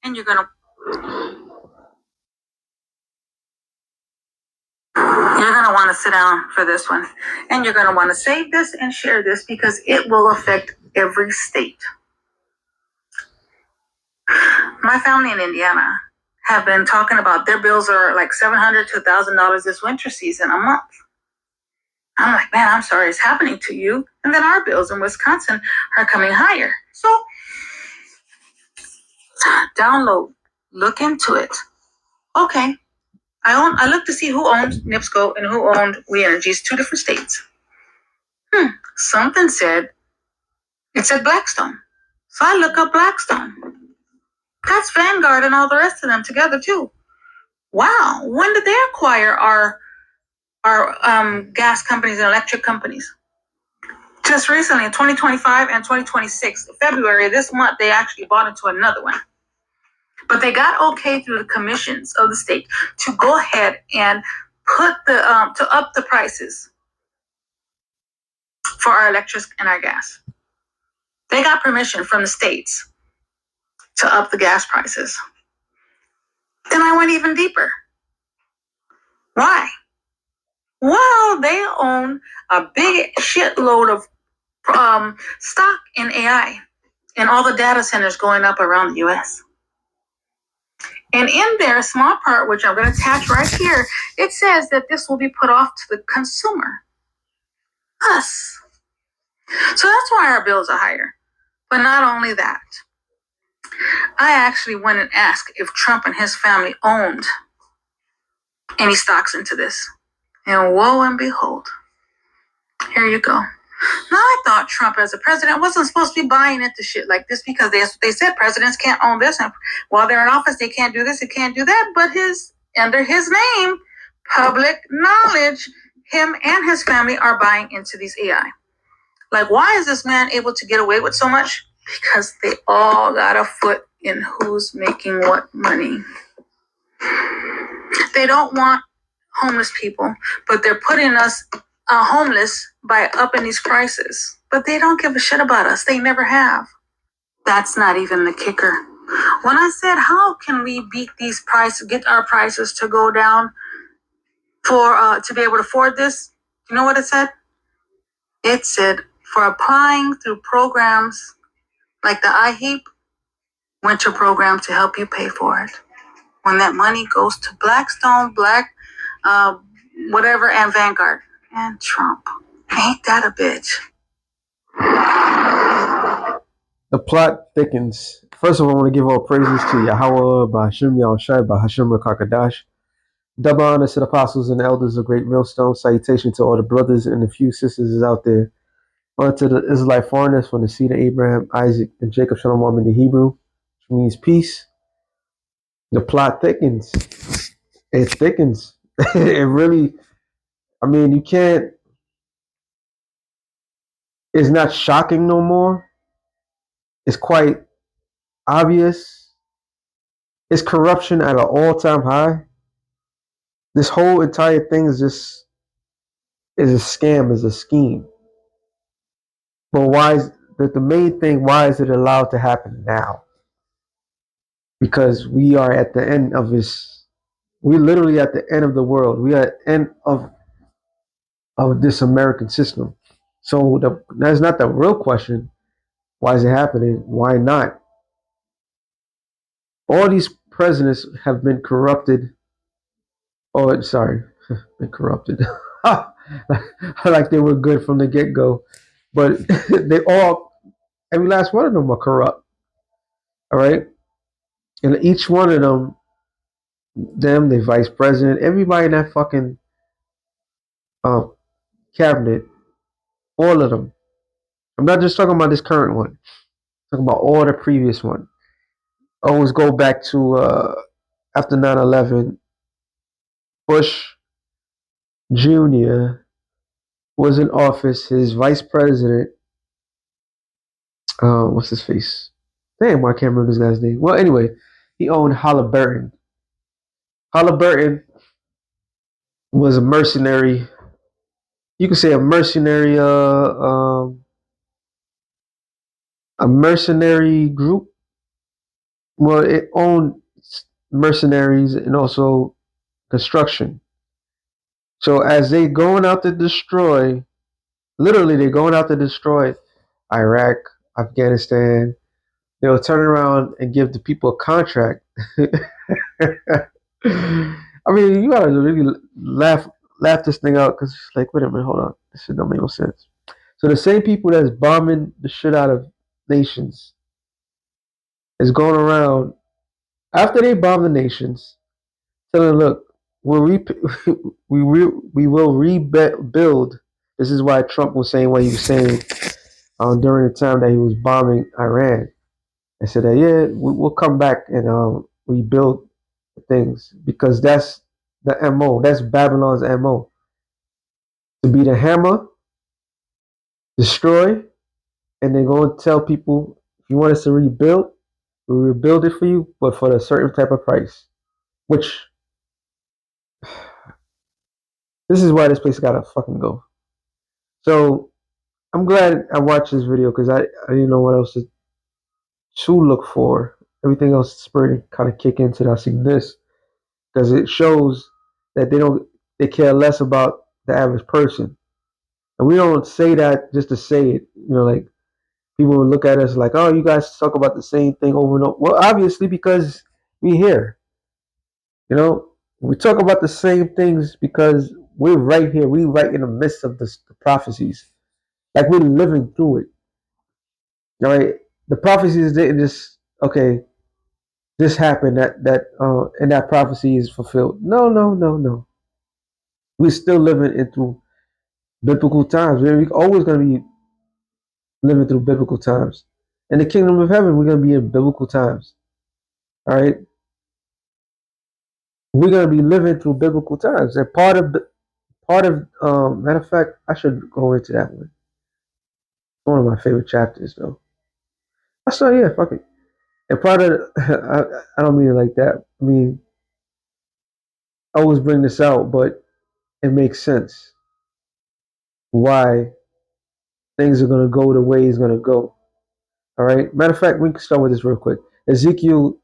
and you're gonna want to sit down for this one, and you're gonna want to save this and share this because it will affect every state. My family in Indiana have been talking about their bills are like $700 to $1,000 this winter season a month. I'm like, man, I'm sorry it's happening to you. And then our bills in Wisconsin are coming higher. So download, look into it. Okay. I looked to see who owns NIPSCO and who owned We Energies, 2 different states. Something said, it said Blackstone. So I look up Blackstone. That's Vanguard and all the rest of them together too. Wow, when did they acquire our gas companies and electric companies? Just recently, in 2025 and 2026, February this month, they actually bought into another one. But they got okay through the commissions of the state to go ahead and put to up the prices for our electric and our gas. They got permission from the states to up the gas prices. Then I went even deeper. Why? Well, they own a big shitload of stock in AI and all the data centers going up around the US. And in their small part, which I'm going to attach right here, it says that this will be put off to the consumer, us. So that's why our bills are higher. But not only that, I actually went and asked if Trump and his family owned any stocks into this. And woe and behold, here you go. Now, I thought Trump as a president wasn't supposed to be buying into shit like this because they said presidents can't own this, and while they're in office, they can't do this, they can't do that. But under his name, public knowledge, him and his family are buying into these AI. Like, why is this man able to get away with so much? Because they all got a foot in who's making what money. They don't want homeless people, but they're putting us homeless by upping these prices. But they don't give a shit about us. They never have. That's not even the kicker. When I said, how can we beat these prices, get our prices to go down for to be able to afford this? You know what it said? It said, for applying through programs like the iHeap winter program to help you pay for it. When that money goes to Blackstone, whatever, and Vanguard, and Trump. Ain't that a bitch? The plot thickens. First of all, I want to give all praises to Yahweh, Bahashim Yahushai, Bahashim Rakakadash. Double honors to the apostles and the elders of Great Millstone. Salutation to all the brothers and the few sisters out there. On to the Israelite foreigners from the seed of Abraham, Isaac, and Jacob, Shalom in the Hebrew, which means peace. The plot thickens. It thickens. It really, I mean, you can't, it's not shocking no more. It's quite obvious. It's corruption at an all-time high. This whole entire thing is a scam, is a scheme. But why is the main thing, why is it allowed to happen now? Because we are at the end of this, we're literally at the end of the world. We are at the end of this American system. So that's not the real question. Why is it happening? Why not? All these presidents have been corrupted. Oh, sorry, been corrupted. Like they were good from the get-go. But every last one of them are corrupt. All right? And each one of them, the vice president, everybody in that fucking cabinet, all of them. I'm not just talking about this current one. I'm talking about all the previous one. Always go back to after 9/11, Bush Jr. was in office. His vice president, what's his face? Damn, I can't remember this guy's name. Well, anyway, he owned Halliburton. Halliburton was a mercenary. You could say a mercenary group Well, it owned mercenaries and also construction. So as they going out to destroy, literally they're going out to destroy Iraq, Afghanistan. They'll turn around and give the people a contract. I mean, you gotta really laugh this thing out because it's like, wait a minute, hold on, this shit don't make no sense. So the same people that's bombing the shit out of nations is going around after they bomb the nations, telling, look, we will rebuild. This is why Trump was saying what he was saying during the time that he was bombing Iran. I said that yeah, we'll come back and rebuild things because that's the MO. That's Babylon's MO to be the hammer, destroy, and then go and tell people if you want us to rebuild, we'll rebuild it for you, but for a certain type of price. Which this is why this place gotta fucking go. So I'm glad I watched this video because I didn't know what else to look for. Everything else spurred to kind of kick into. I seen this because it shows that they care less about the average person, and we don't say that just to say it. Like people will look at us like, oh, you guys talk about the same thing over and over. Well, obviously because we here. We talk about the same things because we're right here. We right in the midst of the prophecies, like we're living through it. All right, the prophecies didn't just okay. This happened. And that prophecy is fulfilled. No, no, no, no. We're still living into biblical times. We're always going to be living through biblical times. In the kingdom of heaven, we're going to be in biblical times. All right, we're going to be living through biblical times. And matter of fact, I should go into that one. One of my favorite chapters, though. I saw, yeah, fuck it. And part of, I don't mean it like that. I mean, I always bring this out, but it makes sense why things are going to go the way it's going to go. All right. Matter of fact, we can start with this real quick. Ezekiel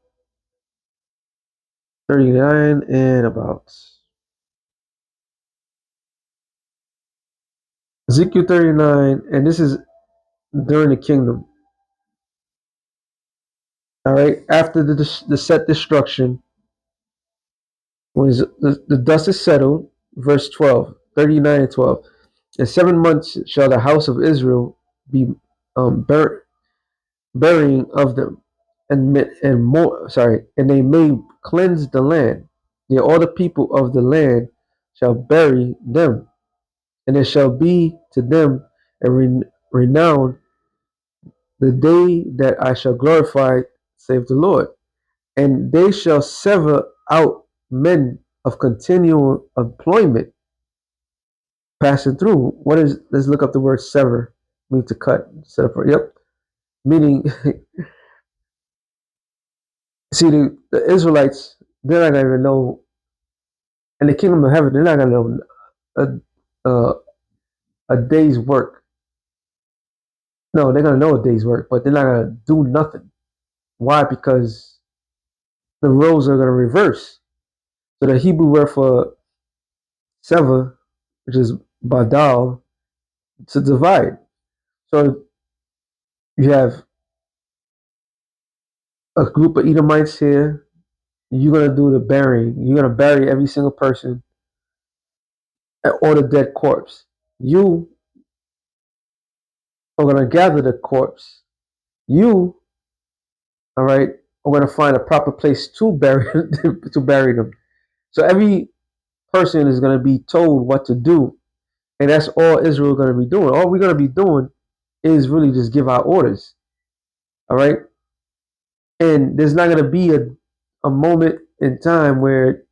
39 and about Ezekiel 39, and this is during the kingdom. All right. After the set destruction, when the dust is settled, verse 12, 39 and 12. In 7 months shall the house of Israel be burying of them, and more. Sorry, and they may cleanse the land. Yet all the people of the land shall bury them, and it shall be to them a renown the day that I shall glorify, save the Lord. And they shall sever out men of continual employment passing through. Let's look up the word sever. Mean to cut, separate. Yep. Meaning, see, the Israelites, they're not going to know, in the kingdom of heaven, they're not going to know a day's work. No, they're going to know a day's work, but they're not going to do nothing. Why? Because the roles are going to reverse. So the Hebrew word for sever, which is badal, to divide. So you have a group of Edomites here. You're going to do the burying. You're going to bury every single person or the dead corpse. You are going to gather the corpse. You, all right, are going to find a proper place to bury to bury them. So every person is going to be told what to do, and that's all Israel is going to be doing. All we're going to be doing is really just give our orders, all right. And there's not going to be a moment in time where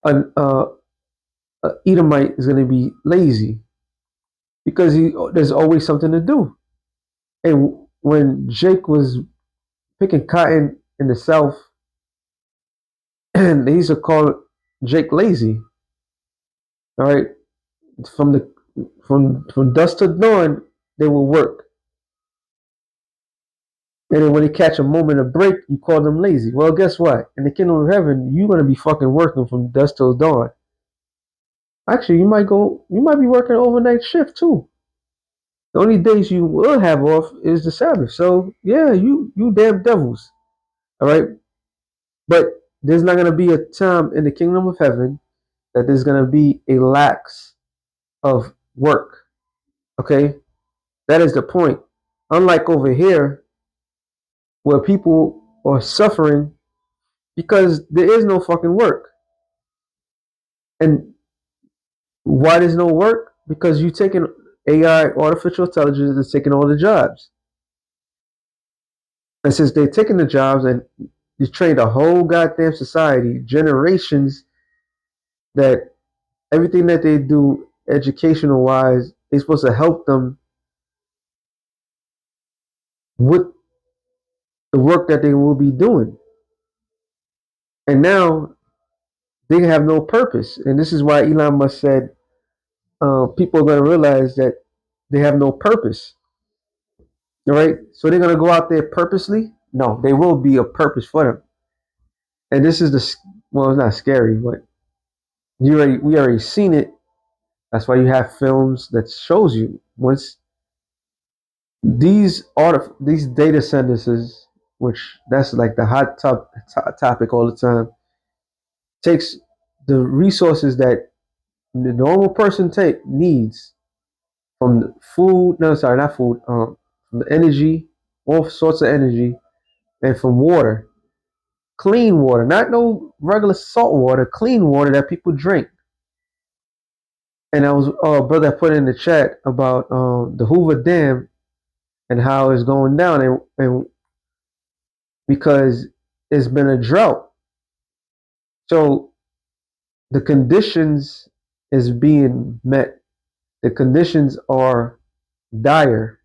an Edomite is going to be lazy because there's always something to do. And when Jake was picking cotton in the South, and they used to call Jake lazy. All right, from the from dusk to dawn, they will work. And then when they catch a moment of break, you call them lazy. Well, guess what? In the kingdom of heaven, you're gonna be fucking working from dusk till dawn. Actually, you might be working overnight shift too. The only days you will have off is the Sabbath. So yeah, you damn devils. All right, but there's not gonna be a time in the kingdom of heaven that there's gonna be a lax of work. Okay, that is the point. Unlike over here, where people are suffering because there is no fucking work. And why there's no work? Because you taking AI, artificial intelligence, is taking all the jobs. And since they're taking the jobs and you trained a whole goddamn society, generations, that everything that they do educational wise is supposed to help them with the work that they will be doing. And now they have no purpose. And this is why Elon Musk said people are going to realize that they have no purpose. All right. So they're going to go out there purposely? No, there will be a purpose for them. And this is well, it's not scary, but we already seen it. That's why you have films that shows you once these data centers, which that's like the topic all the time, takes the resources that the normal person needs from the food. No, sorry, not food. From the energy, all sorts of energy, and from water, clean water, not no regular salt water, clean water that people drink. And I was brother put in the chat about the Hoover Dam and how it's going down, and because it's been a drought, so the conditions is being met. The conditions are dire.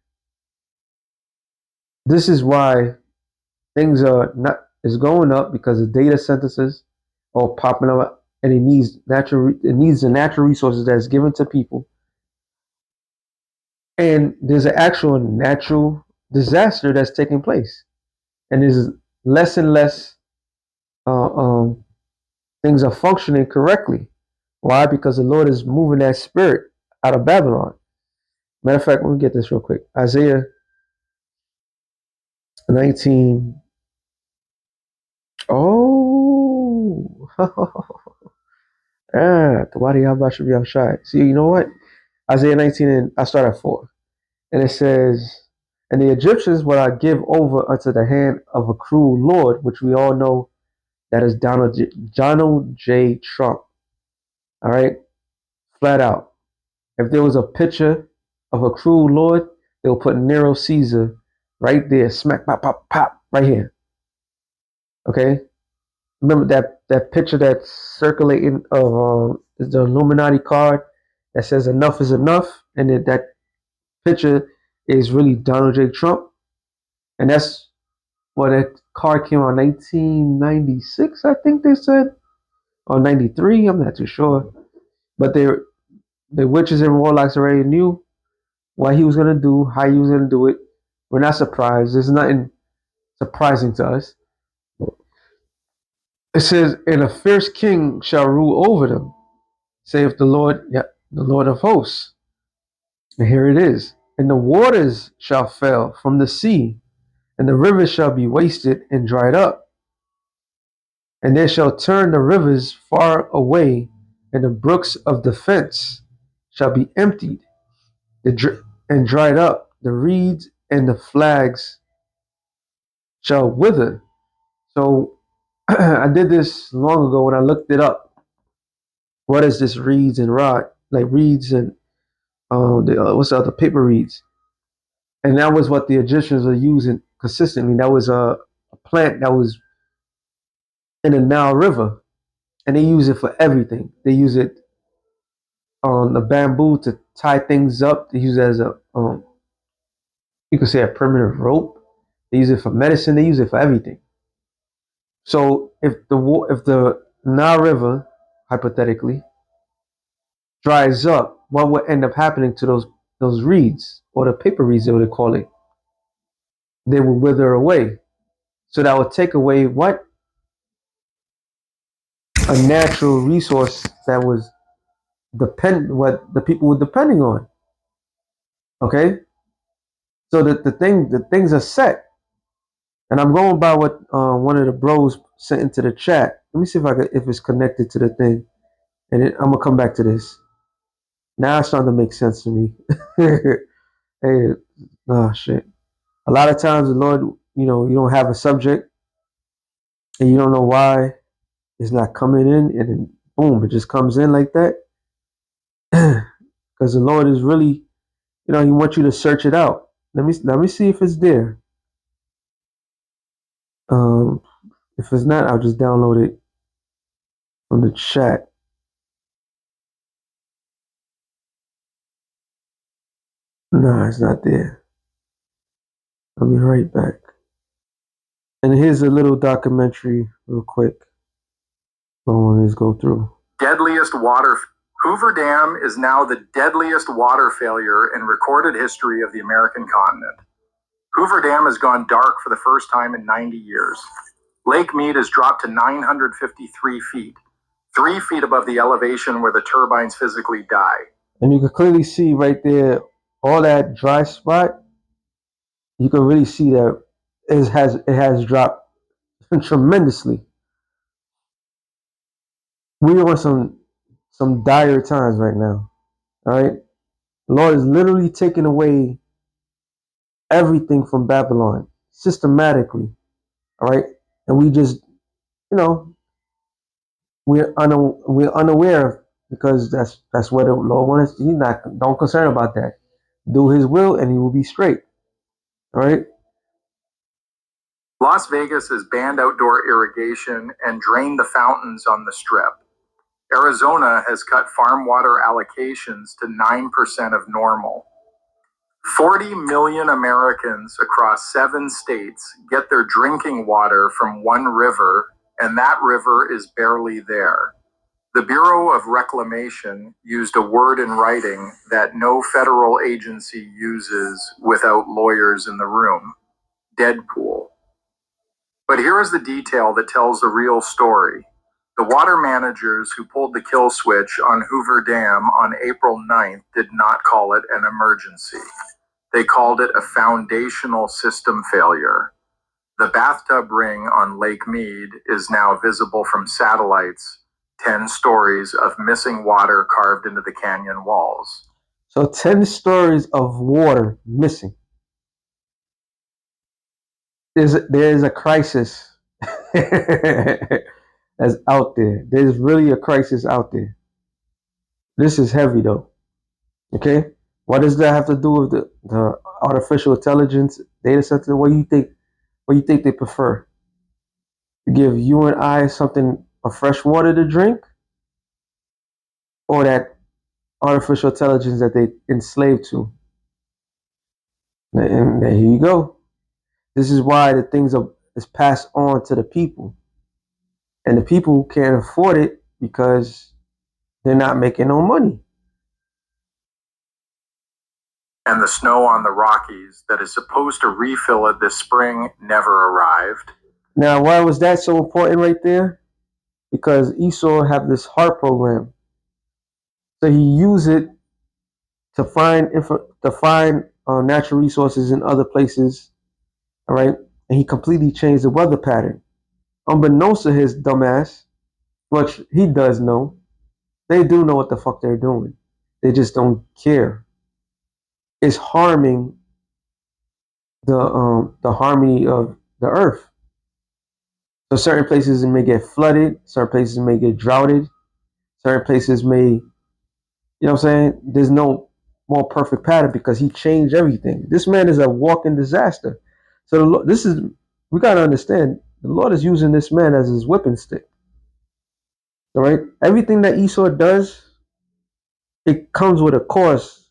This is why things are not is going up because the data synthesis are popping up, and it needs the natural resources that's given to people, and there's an actual natural disaster that's taking place, and there's less and less uh, um, things are functioning correctly. Why? Because the Lord is moving that spirit out of Babylon. Matter of fact, let me get this real quick. Isaiah 19. Oh, See, you know what? Isaiah 19, and I start at 4. And it says, and the Egyptians will I give over unto the hand of a cruel Lord, which we all know that is Donald J. Trump. All right, flat out. If there was a picture of a cruel Lord, they'll put Nero Caesar right there, smack, pop, pop, pop, right here. Okay, remember that picture that's circulating of the Illuminati card that says enough is enough, and that picture is really Donald J. Trump, and that's what that card came out 1996, I think they said, or 93. I'm not too sure, but the witches and warlocks already knew what he was gonna do, how he was gonna do it. We're not surprised. There's nothing surprising to us. It says, "And a fierce king shall rule over them," saith the Lord, yeah, the Lord of hosts. And here it is. "And the waters shall fail from the sea, and the rivers shall be wasted and dried up. And they shall turn the rivers far away, and the brooks of defense shall be emptied and dried up. The reeds and the flags shall wither." So I did this long ago when I looked it up. What is this reeds and rod? Like reeds and what's the other paper reeds? And that was what the Egyptians were using consistently. That was a plant that was in the Nile River, and they use it for everything. They use it on the bamboo to tie things up. They use it as a you could say a primitive rope. They use it for medicine. They use it for everything. So if the Nile River, hypothetically, dries up, what would end up happening to those reeds or the paper reeds, they would call it? they would wither away. So that would take away what? A natural resource that was what the people were depending on. Okay? So the things are set. And I'm going by what one of the bros sent into the chat. Let me see if it's connected to the thing. And I'm gonna come back to this. Now it's starting to make sense to me. Hey, oh shit. A lot of times the Lord, you don't have a subject and you don't know why it's not coming in, and then boom, it just comes in like that. Because the Lord is really, He wants you to search it out. Let me see if it's there. Um, if it's not, I'll just download it from the chat. Nah, it's not there. I'll be right back. And here's a little documentary, real quick. I want to just go through. Deadliest water. Hoover Dam is now the deadliest water failure in recorded history of the American continent. Hoover Dam has gone dark for the first time in 90 years. Lake Mead has dropped to 953 feet, 3 feet above the elevation where the turbines physically die. And you can clearly see right there, all that dry spot. You can really see that it has dropped tremendously. We're on some dire times right now. All right, the Lord is literally taking away everything from Babylon systematically. All right, and we just, you know, we're unaware because that's what the Lord wants. He's not don't concern about that. Do His will, and He will be straight. All right. Las Vegas has banned outdoor irrigation and drained the fountains on the Strip. Arizona has cut farm water allocations to 9% of normal. 40 million Americans across 7 states get their drinking water from one river, and that river is barely there. The Bureau of Reclamation used a word in writing that no federal agency uses without lawyers in the room: Deadpool. But here is the detail that tells the real story. The water managers who pulled the kill switch on Hoover Dam on April 9th did not call it an emergency. They called it a foundational system failure. The bathtub ring on Lake Mead is now visible from satellites, 10 stories of missing water carved into the canyon walls. So 10 stories of water missing. There is a crisis that's out there. There's really a crisis out there. This is heavy though. Okay? What does that have to do with the artificial intelligence data center? What do you think? What do you think they prefer? To give you and I something of fresh water to drink, or that artificial intelligence that they enslaved to? And here you go. This is why the things is passed on to the people, and the people can't afford it because they're not making no money. And the snow on the Rockies that is supposed to refill it this spring never arrived. Now, why was that so important right there? Because Esau have this heart program, so he used it to find natural resources in other places. All right, and he completely changed the weather pattern. Unbeknownst to his dumbass, which he does know, they do know what the fuck they're doing. They just don't care. It's harming the harmony of the earth. So certain places it may get flooded, certain places may get droughted, certain places may, what I'm saying? There's no more perfect pattern because he changed everything. This man is a walking disaster. So we gotta understand, the Lord is using this man as his whipping stick. All right, everything that Esau does, it comes with a cost.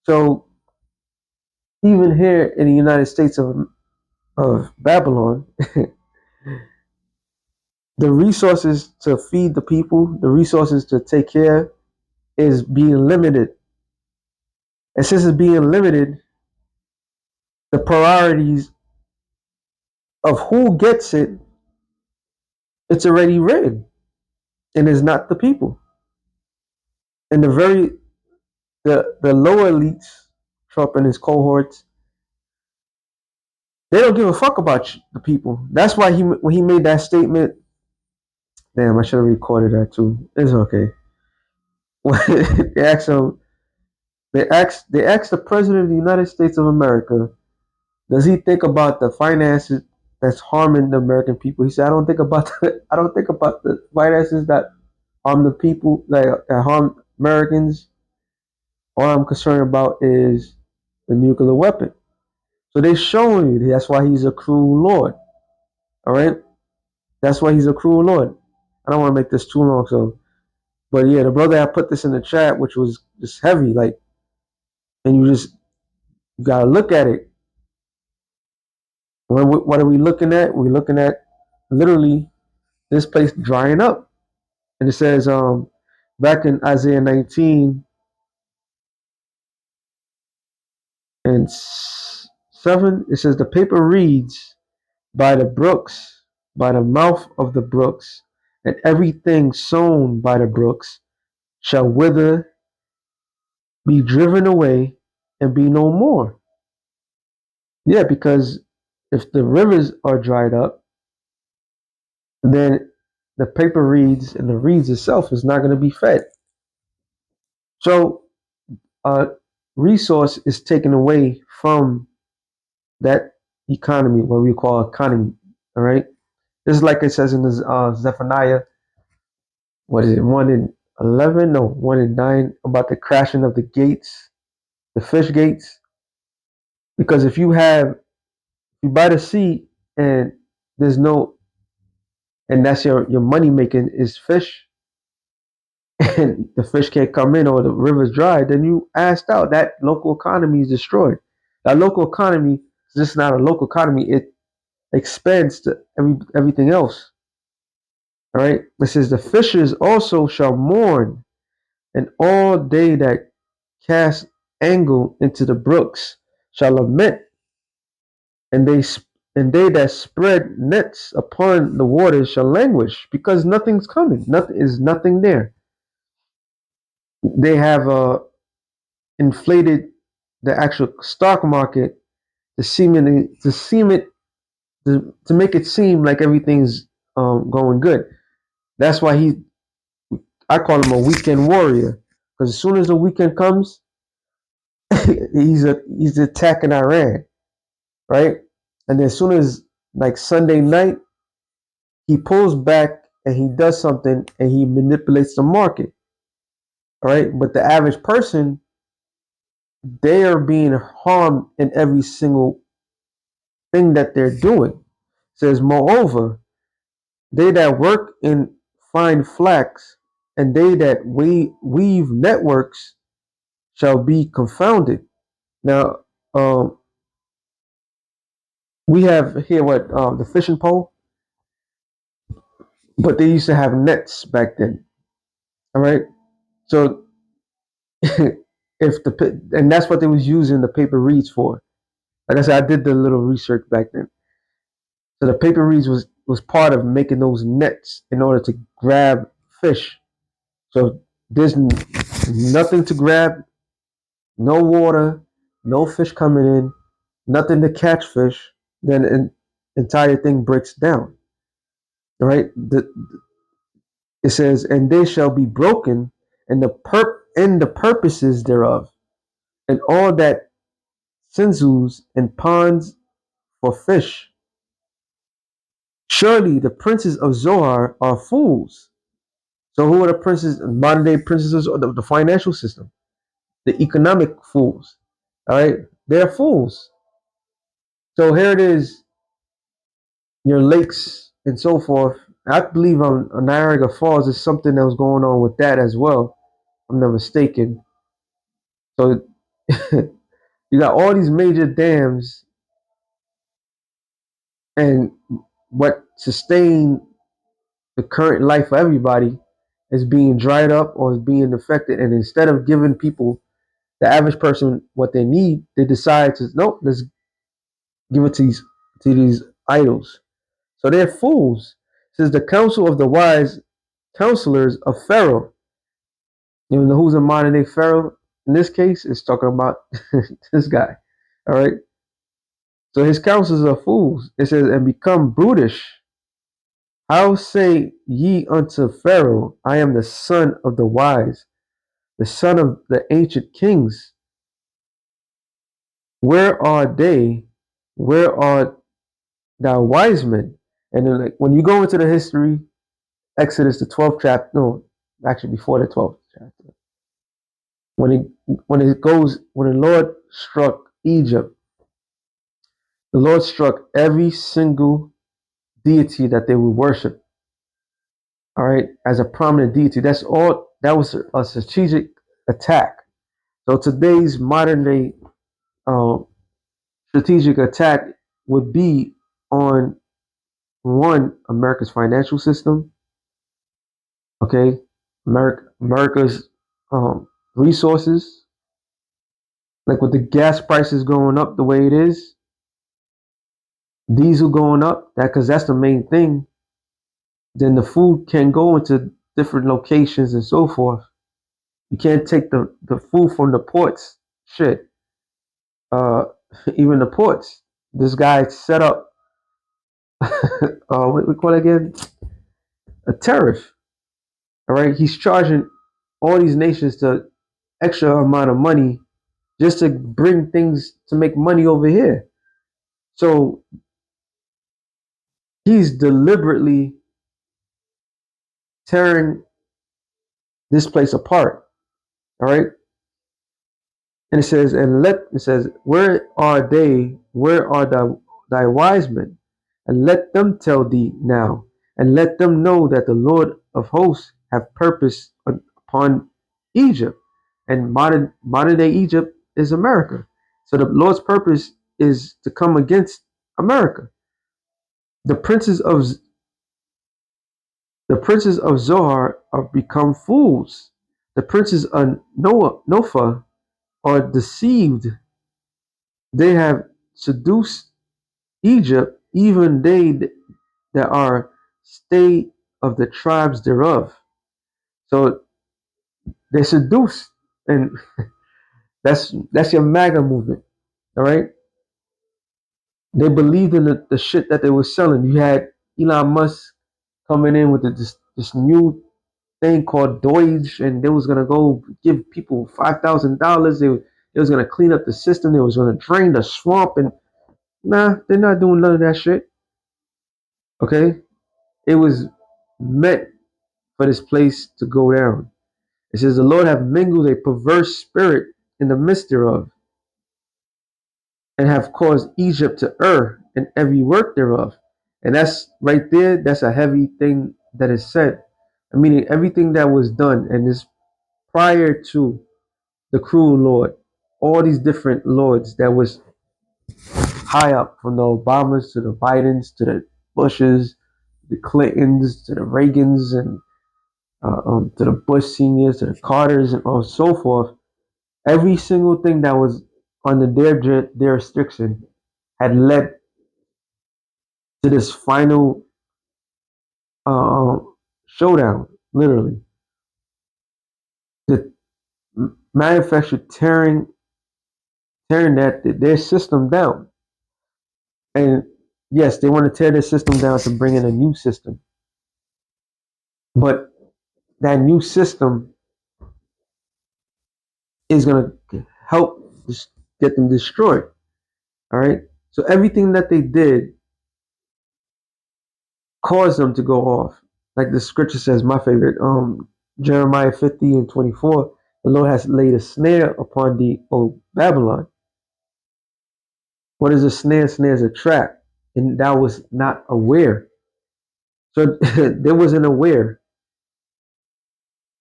So even here in the United States of Babylon, the resources to feed the people, the resources to take care, is being limited. And since it's being limited, the priorities of who gets it, it's already written, and it's not the people. And the lower elites, Trump and his cohorts, they don't give a fuck about the people. That's why when he made that statement, damn, I should have recorded that too. It's okay. they asked him, they asked the president of the United States of America, does he think about the finances that's harming the American people? He said, I don't think about the finances that harm the people, that harm Americans. All I'm concerned about is the nuclear weapon. So they're showing you that's why he's a cruel lord. All right, that's why he's a cruel lord. I don't want to make this too long, so but yeah, the brother I put this in the chat, which was just heavy, like, and you gotta look at it. What are we looking at? We're looking at literally this place drying up, and it says back in Isaiah 19 and 7, it says the paper reads by the brooks, by the mouth of the brooks, and everything sown by the brooks shall wither, be driven away, and be no more. Yeah, because if the rivers are dried up, then the paper reeds and the reeds itself is not going to be fed. So, resource is taken away from that economy, what we call economy. All right. This is like it says in this Zephaniah, what is it, 1 in 11? No, 1 in 9, about the crashing of the gates, the fish gates. Because if you buy the sea and there's no, and that's your money making is fish, and the fish can't come in or the river's dry, then you asked out. That local economy is destroyed. That local economy is just not a local economy. It expands to everything else. All right. It says the fishers also shall mourn, and all they that cast angle into the brooks shall lament, and they that spread nets upon the waters shall languish, because nothing's coming. Nothing there. They have inflated the actual stock market to make it seem like everything's going good. That's why I call him a weekend warrior, because as soon as the weekend comes, he's attacking Iran, right? And then as soon as like Sunday night, he pulls back and he does something and he manipulates the market, all right? But the average person, they are being harmed in every single thing that they're doing. It says, moreover, they that work in fine flax and they that weave networks shall be confounded. Now, we have here the fishing pole, but they used to have nets back then. All right, so and that's what they was using the paper reeds for. Like I said, I did the little research back then. So the paper reeds was part of making those nets in order to grab fish. So there's nothing to grab, no water, no fish coming in, nothing to catch fish. Then an entire thing breaks down. All right. It says, and they shall be broken, and the purposes thereof, and all that sensus and ponds for fish. Surely the princes of Zohar are fools. So who are the princes, modern day princes of the financial system? The economic fools. All right, they're fools. So here it is, your lakes and so forth. I believe on Niagara Falls is something that was going on with that as well. If I'm not mistaken. So you got all these major dams, and what sustain the current life for everybody is being dried up or is being affected. And instead of giving people, the average person, what they need, they decide to nope, let's give it to these idols. So they're fools. It says the counsel of the wise counselors of Pharaoh. You know who's a modern day Pharaoh? In this case, it's talking about this guy. All right. So his counselors are fools. It says, and become brutish. How say ye unto Pharaoh, I am the son of the wise, the son of the ancient kings? Where are they? Where are thy wise men? And then, like, when you go into the history, Exodus, the 12th chapter, no, actually before the 12th chapter, when the Lord struck Egypt, the Lord struck every single deity that they would worship, all right, as a prominent deity. That was a strategic attack. So today's modern day um, strategic attack would be on one, America's financial system, okay, America's resources, like with the gas prices going up the way it is, diesel going up, that because that's the main thing. Then the food can go into different locations and so forth. You can't take the food from the ports. Shit, uh, even the ports. This guy set up what we call it again, a tariff. All right, he's charging all these nations to extra amount of money just to bring things to make money over here. So he's deliberately tearing this place apart. All right. And it says, where are they? Where are thy wise men? And let them tell thee now, and let them know that the Lord of hosts have purpose upon Egypt. And modern day Egypt is America. So the Lord's purpose is to come against America. The princes of Zohar are become fools. The princes of Nophah are deceived. They have seduced Egypt, even they that are stay of the tribes thereof. So they seduced, and that's your MAGA movement. All right, they believed in the shit that they were selling. You had Elon Musk coming in with this new thing called Doge, and they was gonna go give people $5,000. They was gonna clean up the system. They was gonna drain the swamp, and nah, they're not doing none of that shit. Okay, it was meant for this place to go down. It says, the Lord have mingled a perverse spirit in the midst thereof, and have caused Egypt to err in every work thereof. And that's right there, that's a heavy thing that is said. Meaning everything that was done, and this prior to the cruel Lord, all these different lords that was high up, from the Obamas to the Bidens to the Bushes, the Clintons to the Reagans, and to the Bush seniors, to the Carters, and so forth. Every single thing that was under their jurisdiction had led to this final uh, showdown, literally. The manufacturer tearing their system down. And yes, they want to tear their system down to bring in a new system. But that new system is going to help get them destroyed. All right. So everything that they did caused them to go off. Like the scripture says, my favorite, Jeremiah 50 and 24, the Lord has laid a snare upon thee, O Babylon. What is a snare? Snare is a trap. And thou was not aware. So they wasn't aware.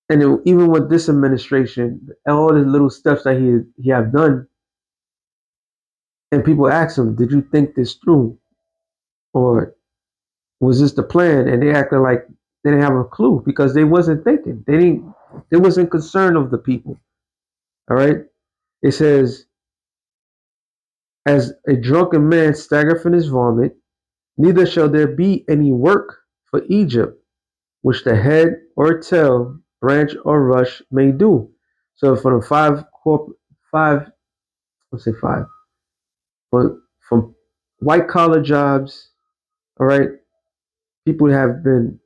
And even with this administration, all the little steps that he have done, and people ask him, did you think this through? Or was this the plan? And they acted like they didn't have a clue because they wasn't thinking. They wasn't concerned of the people. All right. It says, as a drunken man staggereth in his vomit, Neither shall there be any work for Egypt, which the head or tail, branch or rush may do. So for the five, let's say five, but from white collar jobs, all right, people have been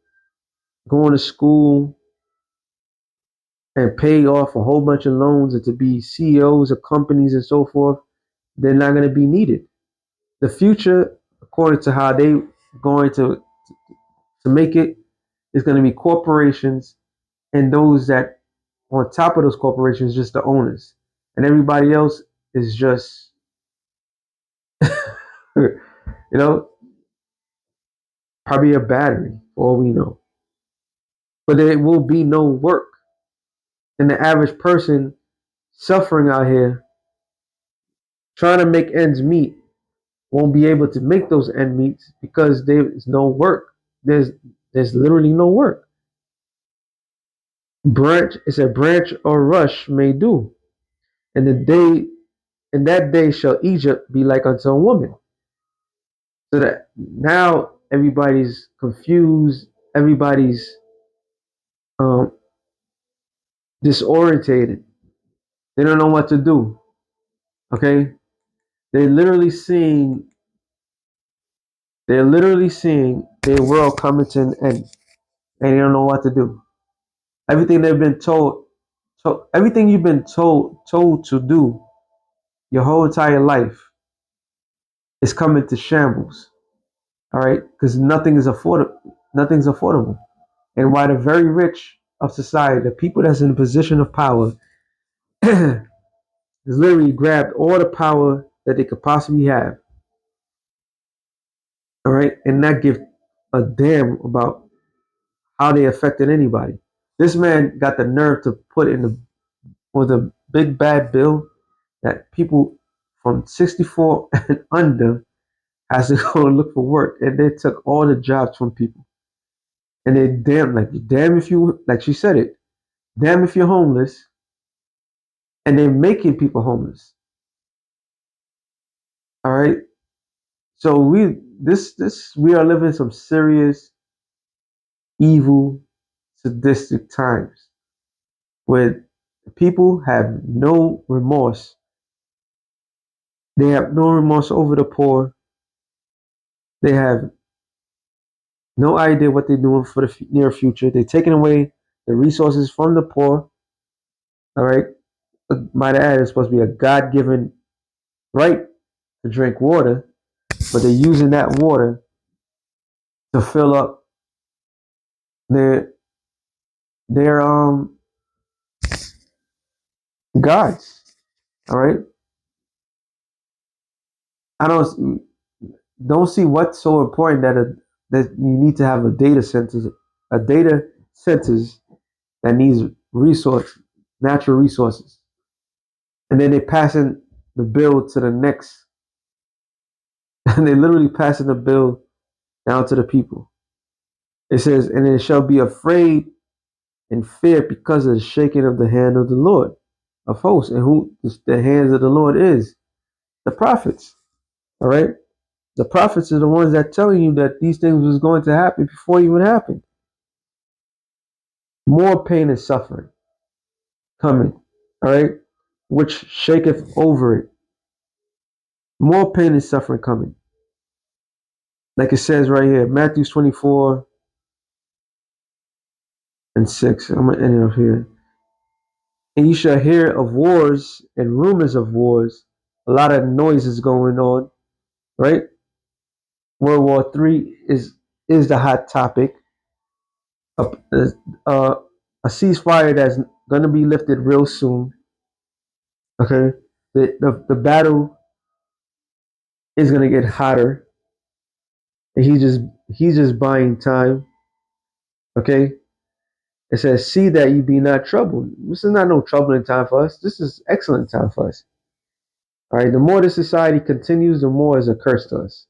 going to school and pay off a whole bunch of loans and to be CEOs of companies and so forth, they're not going to be needed. The future, according to how they going to make it, is going to be corporations and those that on top of those corporations, just the owners, and everybody else is just, you know, probably a battery, for all we know. But there will be no work, and the average person suffering out here trying to make ends meet won't be able to make those end meets because there's no work. There's literally no work. Branch is a branch or rush may do, and the day in that day shall Egypt be like unto a woman. So that now everybody's confused, everybody's um, disorientated. They don't know what to do. Okay, they're literally seeing they're literally seeing their world coming to an end, and they don't know what to do. Everything they've been everything you've been told to do your whole entire life is coming to shambles. All right, because nothing's affordable. And why the very rich of society, the people that's in a position of power, has literally grabbed all the power that they could possibly have. All right, and not give a damn about how they affected anybody. This man got the nerve to put in the with a big bad bill that people from 64 and under has to go and look for work, and they took all the jobs from people. And they damn if you like she said it, damn if you're homeless, and they're making people homeless. All right, so we are living some serious evil, sadistic times where people have no remorse. They have no remorse over the poor. They have no idea what they're doing for the near future. They're taking away the resources from the poor. All right, might add, it's supposed to be a God-given right to drink water, but they're using that water to fill up their their gods. All right, I don't see what's so important that you need to have a data centers that needs natural resources, and then they're passing the bill to the next, and they're literally passing the bill down to the people. It says, and they shall be afraid and fear because of the shaking of the hand of the Lord of hosts, and who the hands of the Lord is the prophets. All right, the prophets are the ones that telling you that these things was going to happen before it even happened. More pain and suffering coming, all right, which shaketh over it. More pain and suffering coming. Like it says right here, Matthew 24 and 6. I'm going to end it up here. And you shall hear of wars and rumors of wars. A lot of noise is going on, right? World War III is the hot topic. A, a, a ceasefire that's going to be lifted real soon. Okay, the battle is going to get hotter, and he's just buying time. Okay, it says, "See that you be not troubled." This is not no troubling time for us. This is excellent time for us. All right, the more the society continues, the more is a curse to us.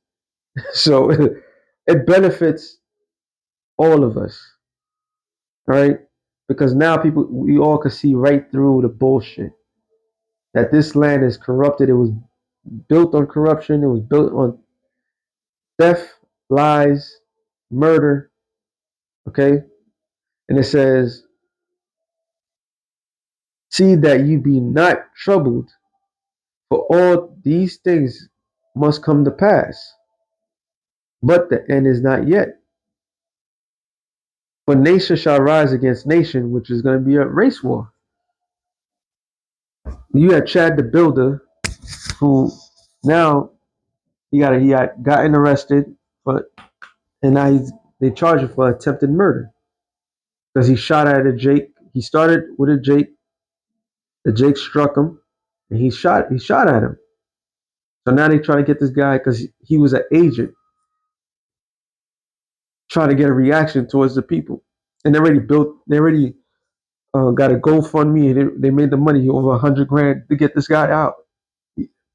So it benefits all of us. All right, because now we all can see right through the bullshit that this land is corrupted. It was built on corruption. It was built on theft. lies, murder. Okay, and it says, "See that you be not troubled, for all these things must come to pass, but the end is not yet. For nation shall rise against nation," which is going to be a race war. You had Chad the Builder, who now he got gotten arrested, but and now they charge him for attempted murder because he shot at a Jake. He started with a Jake. The Jake struck him, and he shot at him. So now they try to get this guy because he was an agent, trying to get a reaction towards the people. And they already got a GoFundMe, and they made the money over 100 grand to get this guy out.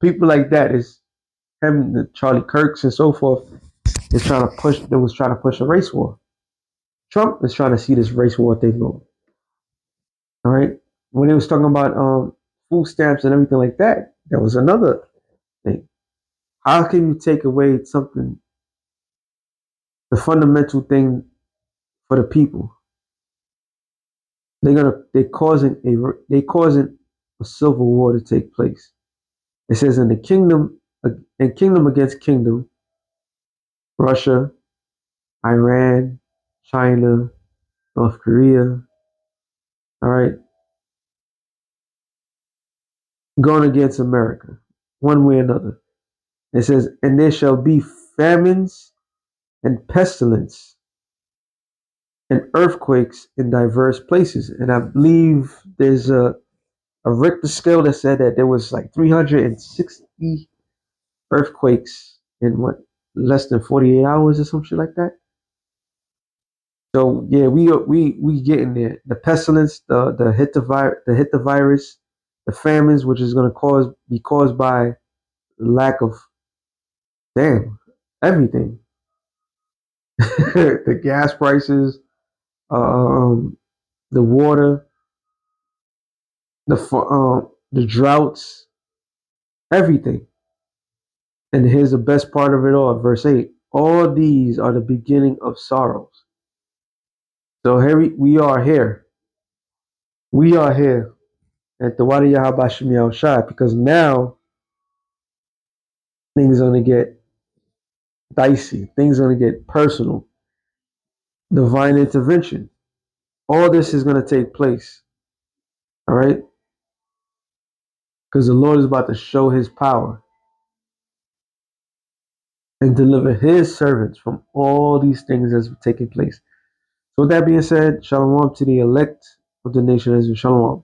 People like that is him, the Charlie Kirks, and so forth. Is trying to push. They was trying to push a race war. Trump is trying to see this race war thing going. All right. When he was talking about food stamps and everything like that, that was another thing. How can you take away something, the fundamental thing for the people? They causing a civil war to take place. It says in the kingdom, in kingdom against kingdom, Russia, Iran, China, North Korea. All right, going against America, one way or another. It says, and there shall be famines and pestilence and earthquakes in diverse places. And I believe there's a Richter scale that said that there was like 360 earthquakes in what, less than 48 hours or some shit like that. So yeah, we getting there. The pestilence, the virus, the famines, which is going to be caused by lack of damn everything. The gas prices, um, the water, the droughts, everything. And here's the best part of it all, verse 8. All these are the beginning of sorrows. So here we are here. We are here at the Wadi Yahabashim Yao Shai because now things are going to get dicey. Things are going to get personal. Divine intervention. All this is going to take place. All right? Because the Lord is about to show his power and deliver his servants from all these things that's taking place. So with that being said, shalom to the elect of the nation of Israel. Shalom.